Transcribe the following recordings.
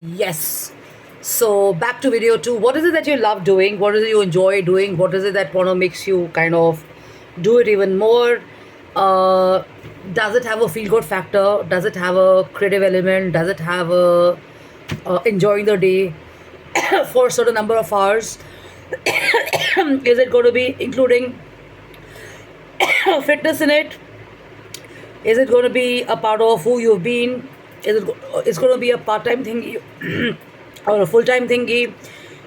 Yes. So back to video two. What is it that you love doing? What is it you enjoy doing? What is it that wanna makes you kind of do it even more? Uh, does it have a feel good factor? Does it have a creative element? Does it have a enjoying the day for a certain number of hours? Is it going to be including fitness in it? Is it going to be a part of who you've been? It's going to be a part-time thing or a full-time thingy?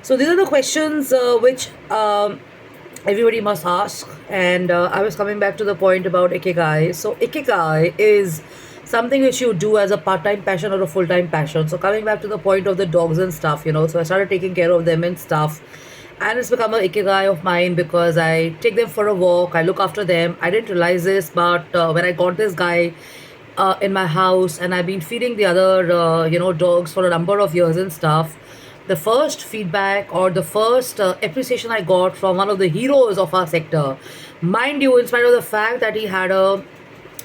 So these are the questions which everybody must ask. And I was coming back to the point about ikigai. So ikigai is something which you do as a part-time passion or a full-time passion. So coming back to the point of the dogs and stuff, so I started taking care of them and stuff, and it's become a ikigai of mine because I take them for a walk, I look after them. I didn't realize this, but when I got this guy in my house, and I've been feeding the other dogs for a number of years and stuff, the first feedback or the first appreciation I got from one of the heroes of our sector, mind you, in spite of the fact that he had a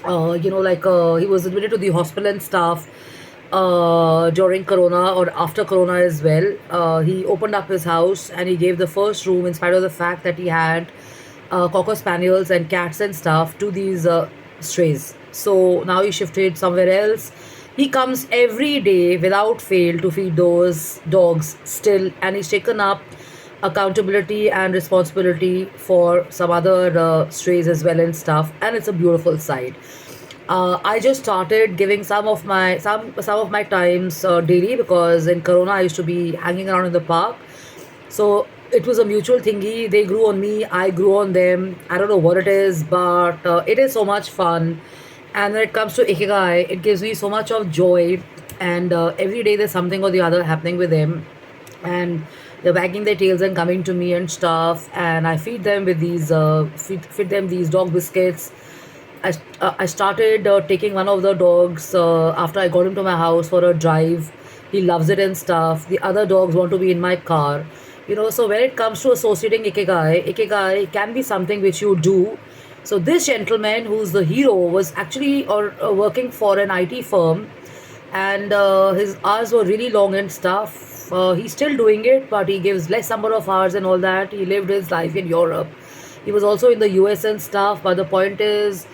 he was admitted to the hospital and stuff during Corona or after Corona as well. He opened up his house and he gave the first room, in spite of the fact that he had Cocker Spaniels and cats and stuff, to these strays. So now he shifted somewhere else. He comes every day without fail to feed those dogs still, and he's taken up accountability and responsibility for some other strays as well and stuff, and it's a beautiful sight. I just started giving some of my times daily, because in Corona I used to be hanging around in the park. So it was a mutual thingy. They grew on me, I grew on them. I don't know what it is, but it is so much fun. And when it comes to ikigai, it gives me so much of joy. And every day there's something or the other happening with them, and they're wagging their tails and coming to me and stuff. And I feed them with these feed them these dog biscuits. I started taking one of the dogs after I got him to my house for a drive. He loves it and stuff. The other dogs want to be in my car. So when it comes to associating ikigai can be something which you do. So this gentleman, who's the hero, was actually working for an IT firm, and his hours were really long and stuff. He's still doing it, but he gives less number of hours and all that. He lived his life in Europe. He was also in the US and stuff. But the point is,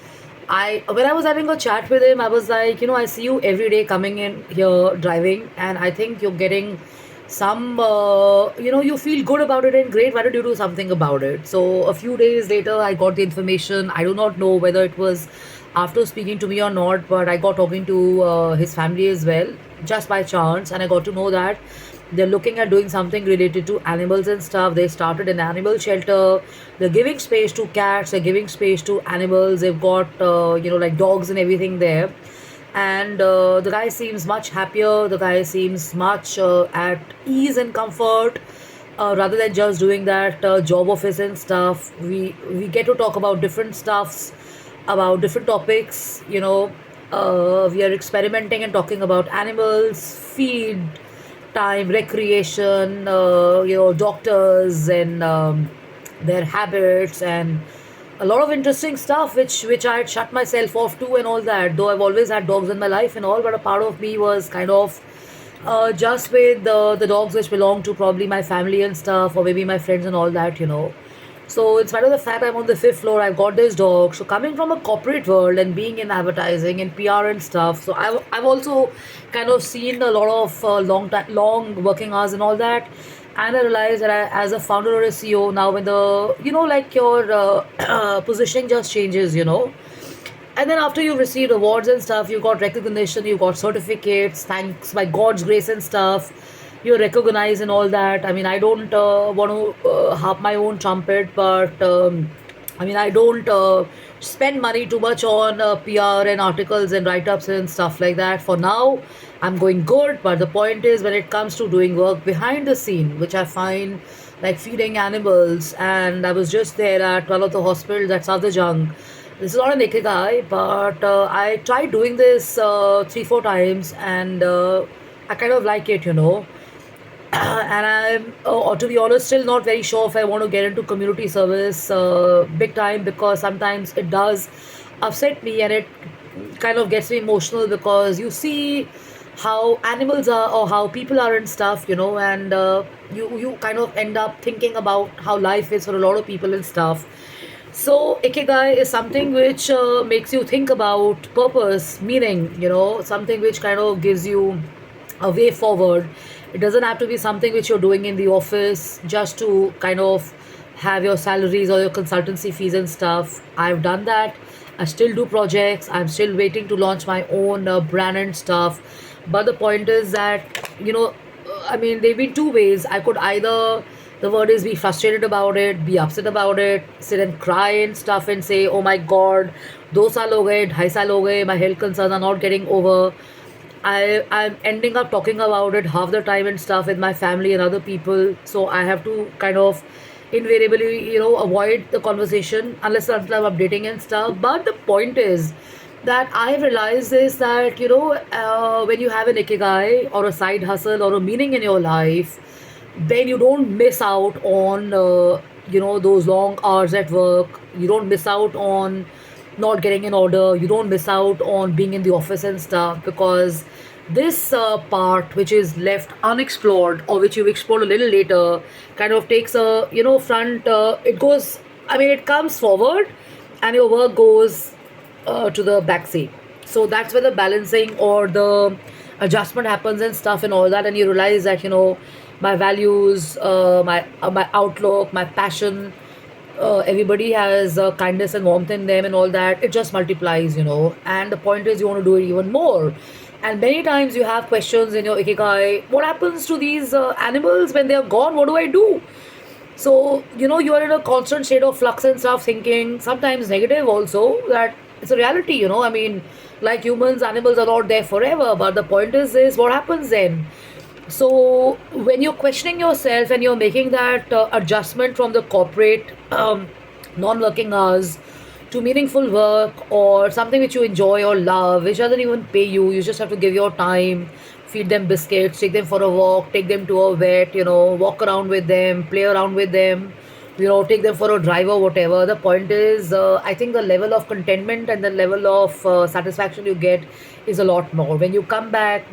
when I was having a chat with him, I was like, I see you every day coming in here driving, and I think you're getting some, you feel good about it and great. Why don't you do something about it? So a few days later, I got the information. I do not know whether it was after speaking to me or not, but I got talking to his family as well, just by chance, and I got to know that they're looking at doing something related to animals and stuff. They started an animal shelter. They're giving space to cats. They're giving space to animals. They've got like dogs and everything there. And the guy seems much happier. The guy seems much at ease and comfort, rather than just doing that job office and stuff. We get to talk about different stuffs, about different topics. We are experimenting and talking about animals, feed time, recreation, doctors and their habits, and a lot of interesting stuff which I had shut myself off to and all that. Though I've always had dogs in my life and all, but a part of me was kind of just with the dogs which belong to probably my family and stuff, or maybe my friends and all that. So, in spite of the fact I'm on the fifth floor, I've got this dog. So, coming from a corporate world and being in advertising and PR and stuff, so I've also kind of seen a lot of long working hours and all that. And I realized that as a founder or a CEO, now when like your positioning just changes. And then after you've received awards and stuff, you got recognition, you got certificates, thanks by God's grace and stuff. You're recognized and all that. I mean, I don't want to harp my own trumpet, but I mean, I don't spend money too much on PR and articles and write ups and stuff like that. For now, I'm going good, but the point is, when it comes to doing work behind the scene, which I find like feeding animals, and I was just there at one of the hospitals at Safdarjung. This is not an ikigai, but I tried doing this 3, 4 times, and I kind of like it. And I'm, to be honest, still not very sure if I want to get into community service big time, because sometimes it does upset me and it kind of gets me emotional, because you see how animals are or how people are and stuff, and you kind of end up thinking about how life is for a lot of people and stuff. So ikigai is something which makes you think about purpose, meaning, something which kind of gives you a way forward. It doesn't have to be something which you're doing in the office just to kind of have your salaries or your consultancy fees and stuff. I've done that. I still do projects. I'm still waiting to launch my own brand and stuff. But the point is that, I mean, there have been two ways. I could either, the word is, be frustrated about it, be upset about it, sit and cry and stuff and say, oh my God, 2 saal ho gaye, 2.5 saal ho gaye, my health concerns are not getting over. I'm ending up talking about it half the time and stuff with my family and other people. So I have to kind of invariably, avoid the conversation unless and until I'm updating and stuff. But the point is that I realized is that, when you have an ikigai or a side hustle or a meaning in your life, then you don't miss out on, those long hours at work. You don't miss out on not getting an order. You don't miss out on being in the office and stuff, because this part which is left unexplored or which you explore a little later kind of takes a, front. It goes, I mean, it comes forward and your work goes to the back seat. So that's where the balancing or the adjustment happens and stuff and all that, and you realize that, my values, my outlook, my passion, everybody has kindness and warmth in them and all that. It just multiplies, and the point is you want to do it even more. And many times you have questions in your ikigai: what happens to these animals when they are gone? What do I do? So, you are in a constant state of flux and stuff, thinking sometimes negative also, that it's a reality, I mean, like humans, animals are not there forever. But the point is what happens then? So, when you're questioning yourself and you're making that adjustment from the corporate non working hours to meaningful work or something which you enjoy or love, which doesn't even pay you, you just have to give your time, feed them biscuits, take them for a walk, take them to a vet, walk around with them, play around with them, take them for a drive or whatever. The point is, I think the level of contentment and the level of satisfaction you get is a lot more. When you come back,